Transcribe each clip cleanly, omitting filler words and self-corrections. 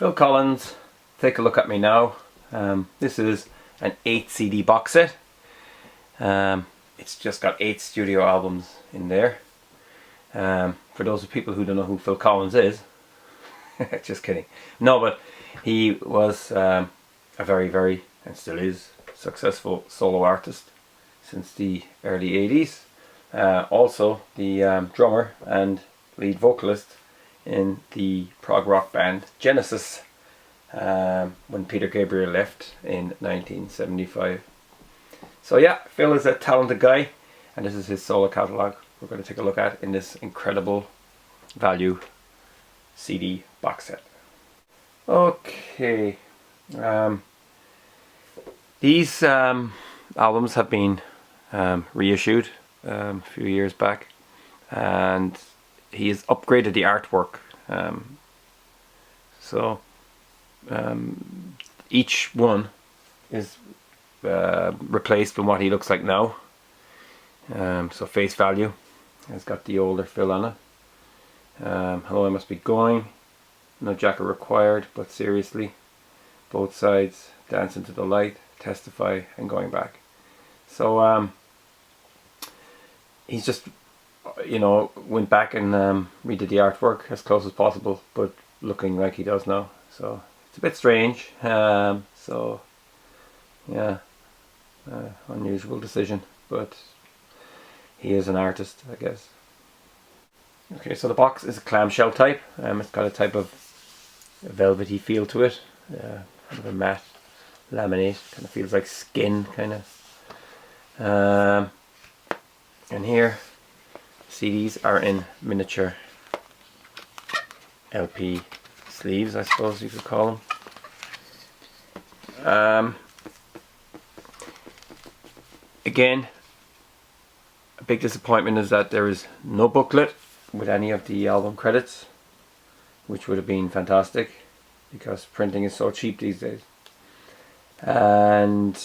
Phil Collins, Take a Look at Me Now. This is an 8 CD box set. It's just got 8 studio albums in there. For those of people who don't know who Phil Collins is, just kidding. No, but he was a very, and still is, successful solo artist since the early 80s. Also the drummer and lead vocalist in the prog rock band Genesis when Peter Gabriel left in 1975. So yeah, Phil is a talented guy, and this is his solo catalogue we're going to take a look at in this incredible value CD box set. Okay, these albums have been reissued a few years back, and he has upgraded the artwork. Each one is replaced from what he looks like now. So Face Value has got the older Phil on it. Hello, I Must Be Going, No Jacket Required, But Seriously, Both Sides, Dance Into the Light, Testify, and Going Back. So he's just, went back and redid the artwork as close as possible, but looking like he does now. So it's a bit strange. So yeah, unusual decision, but he is an artist, I guess. Okay, so the box is a clamshell type. It's got a type of velvety feel to it, kind of a matte laminate, kind of feels like skin, kind of. And here, CDs are in miniature LP sleeves, I suppose you could call them. Again, a big disappointment is that there is no booklet with any of the album credits, which would have been fantastic because printing is so cheap these days. And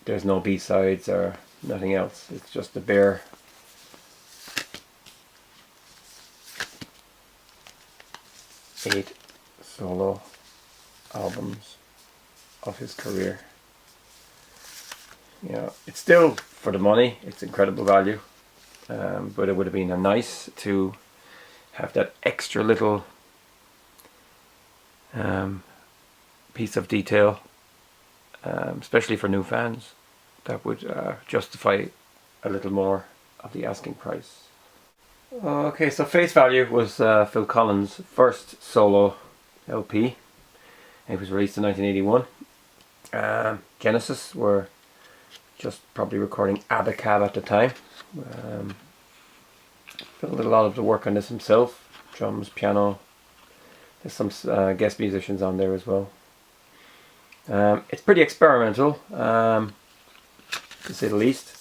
there's no B-sides or nothing else. It's just the bare eight solo albums of his career. It's still, for the money, it's incredible value, but it would have been nice to have that extra little piece of detail, especially for new fans, that would justify a little more of the asking price. Okay, so Face Value was Phil Collins' first solo LP. It was released in 1981. Genesis were just probably recording Abacab at the time. Phil did a lot of the work on this himself, drums, piano. There's some guest musicians on there as well. It's pretty experimental, to say the least.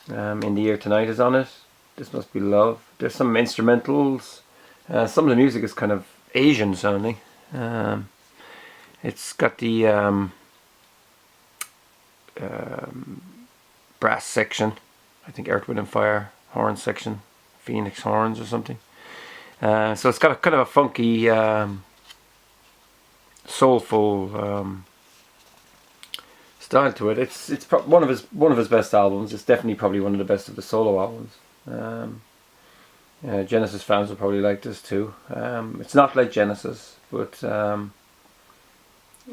In the Year Tonight is on it. This Must Be Love. There's some instrumentals. Some of the music is kind of Asian sounding. It's got the brass section, I think Earth, Wind and Fire, horn section, Phoenix horns or something. So it's got a kind of a funky, soulful style to it. It's one of his best albums. It's definitely probably one of the best of the solo albums. Genesis fans will probably like this too. It's not like Genesis, but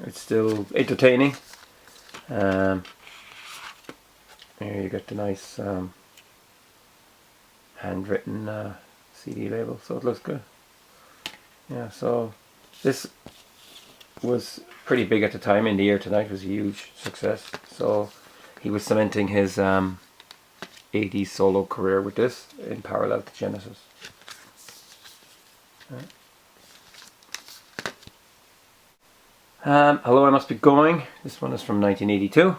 it's still entertaining. Here you get the nice handwritten CD label, so it looks good. Yeah, so this was pretty big at the time. In the Year Tonight was a huge success, so he was cementing his 80s solo career with this in parallel to Genesis. Hello, I Must Be Going. This one is from 1982.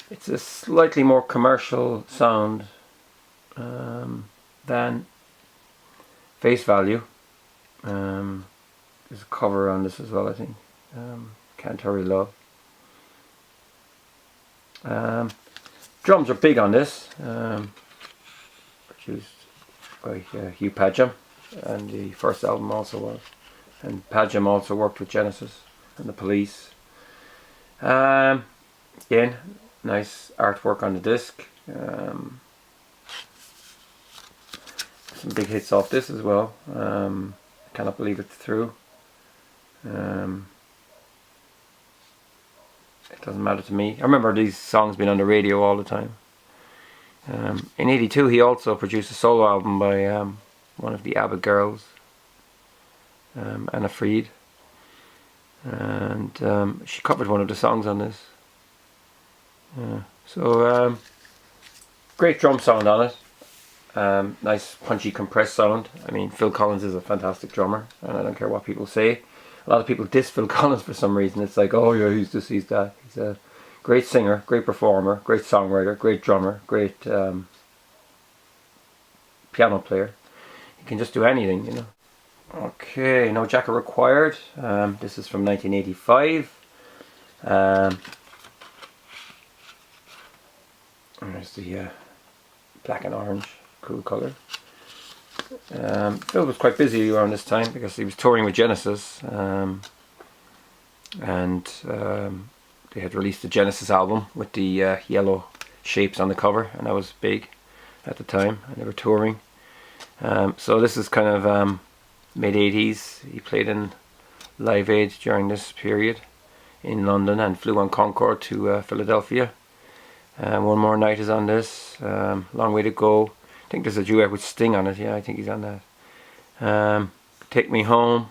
It's a slightly more commercial sound than Face Value. There's a cover on this as well, I think. Can't Hurry Love. Drums are big on this, produced by Hugh Padgham. and the first album also was. And Pajam also worked with Genesis and the Police. Again, nice artwork on the disc. Some big hits off this as well. I cannot believe it's through. It doesn't matter to me. I remember these songs being on the radio all the time. In '82 he also produced a solo album by one of the ABBA girls, Anna Fried, and she covered one of the songs on this. Great drum sound on it. Nice punchy compressed sound. I mean, Phil Collins is a fantastic drummer, and I don't care what people say. A lot of people diss Phil Collins for some reason. It's like, oh yeah, he's this, he's that. He's a great singer, great performer, great songwriter, great drummer, great piano player. He can just do anything, you know. Okay, no jacket required. This is from 1985. There's the black and orange, cool colour. Phil was quite busy around this time because he was touring with Genesis, and they had released the Genesis album with the yellow shapes on the cover, and that was big at the time, and they were touring. So this is kind of mid-80s. He played in Live Aid during this period in London and flew on Concorde to Philadelphia. One More Night is on this. Long Way to Go. I think there's a duet with Sting on it. Yeah, I think he's on that. Take Me Home.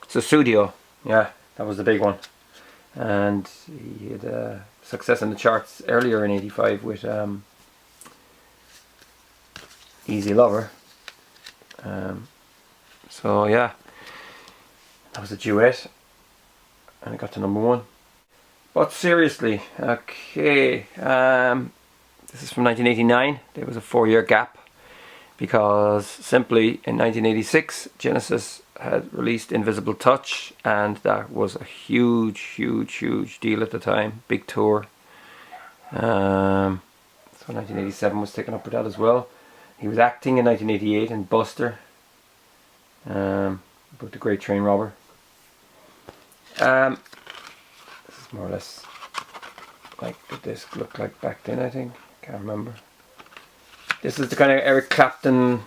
Studio. Yeah, that was the big one. And he had success in the charts earlier in '85 with Easy Lover. So yeah, that was a duet, and it got to #1. But seriously, okay, this is from 1989. There was a 4-year gap because simply in 1986 Genesis had released Invisible Touch, and that was a huge deal at the time, big tour. So 1987 was taken up with that as well. He was acting in 1988 in Buster, about the Great Train Robber. This is more or less like the disc looked like back then, I think. Can't remember. This is the kind of Eric Clapton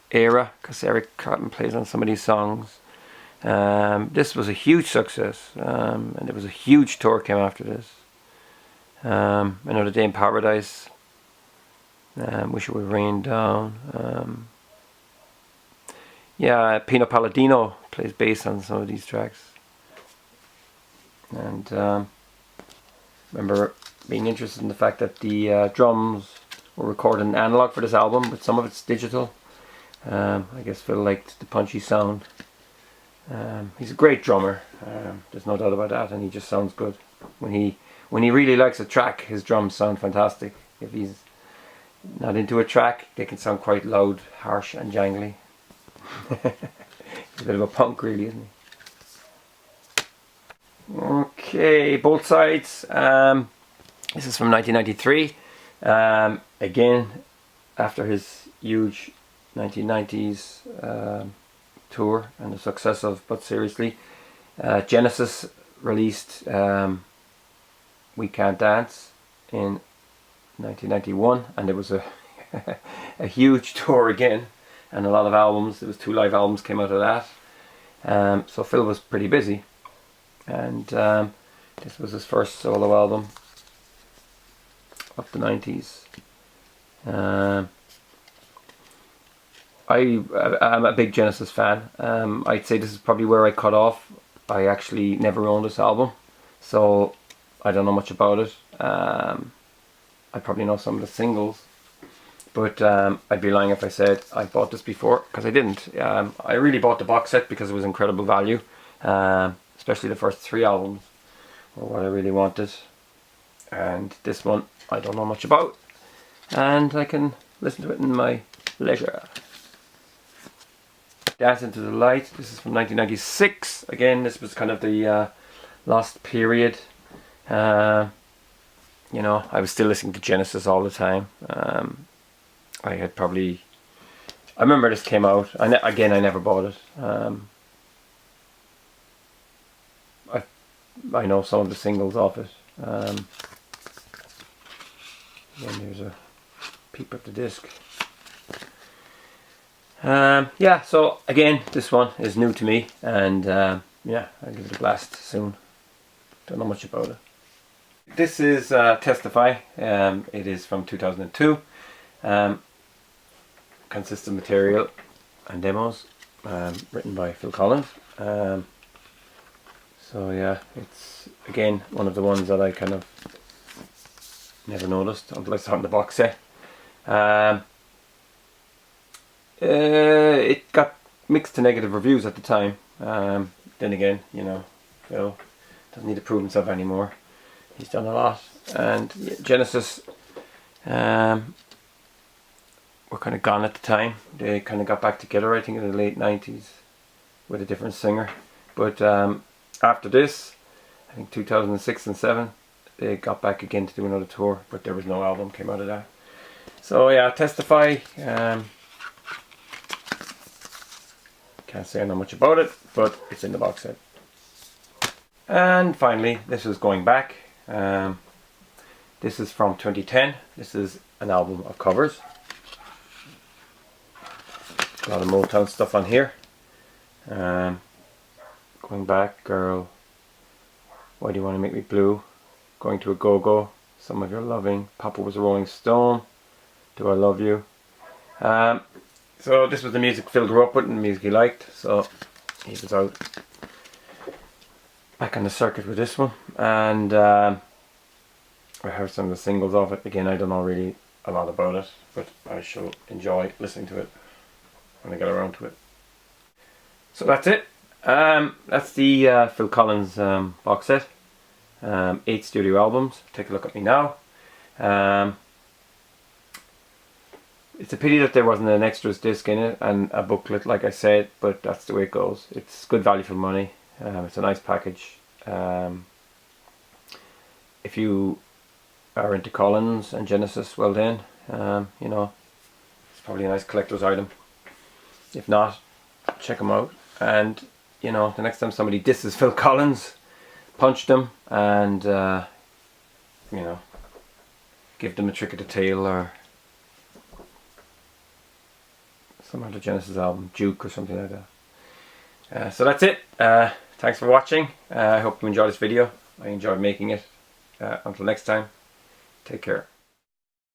era, because Eric Clapton plays on some of these songs. This was a huge success, and there was a huge tour came after this. Another Day in Paradise. Wish It Would Rain Down. Yeah, Pino Palladino plays bass on some of these tracks. And remember being interested in the fact that the drums were recorded in analog for this album, but some of it's digital. I guess Phil liked the punchy sound. He's a great drummer. There's no doubt about that, and he just sounds good. When he really likes a track, his drums sound fantastic. If he's not into a track, they can sound quite loud, harsh and jangly. He's a bit of a punk, really, isn't he? Okay, both sides. This is from 1993. Again, after his huge 1990s tour and the success of But Seriously, Genesis released We Can't Dance in 1991, and it was a a huge tour again, and a lot of albums. There was 2 live albums came out of that. So Phil was pretty busy, and this was his first solo album of the 90s. I'm a big Genesis fan. I'd say this is probably where I cut off. I actually never owned this album, so I don't know much about it. I probably know some of the singles, but I'd be lying if I said I bought this before, because I didn't. I really bought the box set because it was incredible value, especially the first 3 albums were what I really wanted, and this one I don't know much about, and I can listen to it in my leisure. Dance Into the Light. This is from 1996. Again, this was kind of the lost period. You know, I was still listening to Genesis all the time. I had probably, I remember this came out. Again, I never bought it. I know some of the singles off it. And there's a peep at the disc. Yeah, so again, this one is new to me, and yeah, I'll give it a blast soon. Don't know much about it. This is Testify. It is from 2002. Consists of material and demos, written by Phil Collins. So yeah, it's again one of the ones that I kind of never noticed until I saw it in the box set. It got mixed to negative reviews at the time. Then again, you know, Phil doesn't need to prove himself anymore. He's done a lot. And yeah, Genesis were kind of gone at the time. They kind of got back together, I think, in the late 90s with a different singer. But after this, I think 2006 and 7, they got back again to do another tour, but there was no album came out of that. So yeah, Testify. Can't say I know much about it, but it's in the box set. And finally, this is Going Back. This is from 2010. This is an album of covers. A lot of Motown stuff on here. Going Back, Girl, Why Do You Want to Make Me Blue, Going to a Go-Go, Some of Your Loving, Papa Was a Rolling Stone, Do I Love You. So this was the music Phil grew up with and the music he liked, so he was out back on the circuit with this one. And I heard some of the singles of it. Again, I don't know really a lot about it, but I shall enjoy listening to it when I get around to it. So that's it. That's the Phil Collins box set. 8 studio albums. Take a look at me now. It's a pity that there wasn't an extras disc in it and a booklet, like I said, but that's the way it goes. It's good value for money. It's a nice package. If you are into Collins and Genesis, well then, you know, it's probably a nice collector's item. If not, check them out. And you know, the next time somebody disses Phil Collins, punch them and you know, give them a trick of the tail or some other Genesis album, Duke or something like that. So that's it. Thanks for watching. I hope you enjoyed this video. I enjoyed making it. Until next time, take care.